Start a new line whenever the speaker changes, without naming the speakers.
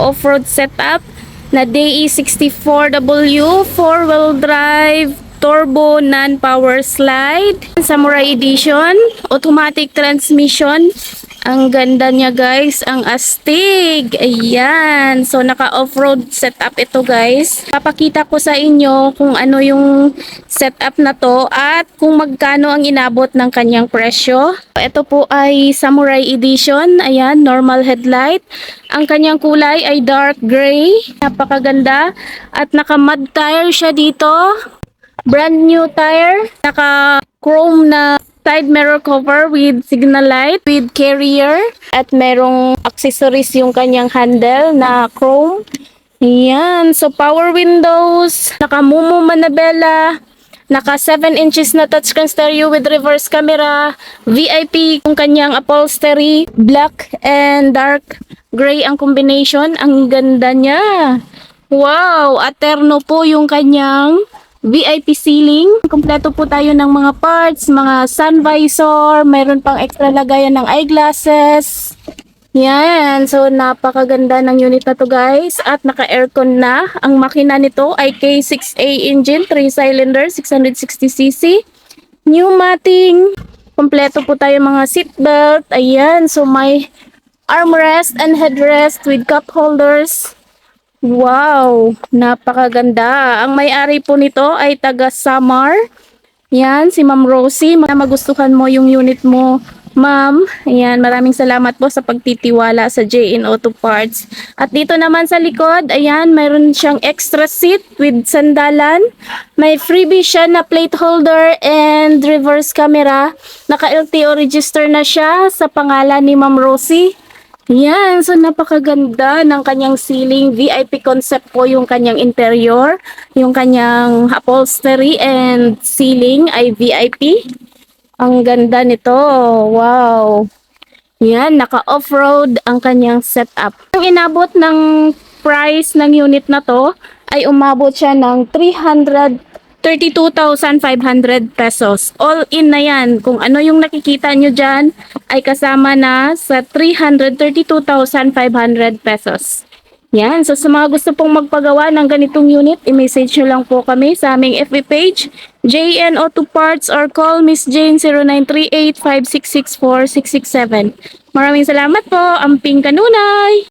off-road setup na DE64W 4-wheel drive turbo non-power slide. Samurai Edition, automatic transmission. Ang ganda niya guys, ang astig. Ayan, so naka off-road setup ito guys. Papakita ko sa inyo kung ano yung setup na to at kung magkano ang inabot ng kanyang presyo. Ito po ay Samurai Edition. Ayan, normal headlight. Ang kanyang kulay ay dark gray. Napakaganda at naka mud tire siya dito. Brand new tire, naka chrome na side mirror cover with signal light with carrier at merong accessories yung kanyang handle na chrome. Ayan, so power windows, naka Mumu Manabela, naka 7 inches na touchscreen stereo with reverse camera, VIP yung kanyang upholstery, black and dark gray ang combination. Ang ganda niya. Wow, aterno po yung kanyang VIP ceiling. Kompleto po tayo ng mga parts, mga sun visor, mayroon pang extra lagayan ng eyeglasses. Yan, so napakaganda ng unit na to guys at naka-aircon na. Ang makina nito ay K6A engine, 3-cylinder, 660cc. Pneumatic. Kompleto po tayo mga seatbelt. Ayan, so may armrest and headrest with cup holders. Wow, napakaganda. Ang may-ari po nito ay taga Samar. Yan, si Ma'am Rosie. Magustuhan mo yung unit mo, Ma'am. Ayan, maraming salamat po sa pagtitiwala sa JN Auto Parts. At dito naman sa likod, ayan, mayroon siyang extra seat with sandalan. May freebie siya na plate holder and reverse camera. Naka-LTO register na siya sa pangalan ni Ma'am Rosie. Yan, so napakaganda ng kanyang ceiling. VIP concept po yung kanyang interior. Yung kanyang upholstery and ceiling ay VIP. Ang ganda nito. Wow. Yan, naka-off-road ang kanyang setup. Ang inabot ng price ng unit na to ay umabot siya ng 332,500 pesos. All in na yan. Kung ano yung nakikita nyo dyan ay kasama na sa 332,500 pesos. Yan. So sa mga gusto pong magpagawa ng ganitong unit, i-message nyo lang po kami sa aming FB page, JN Auto Parts, or call Miss Jane 0938-5664-667. Maraming salamat po. Amping Kanunay!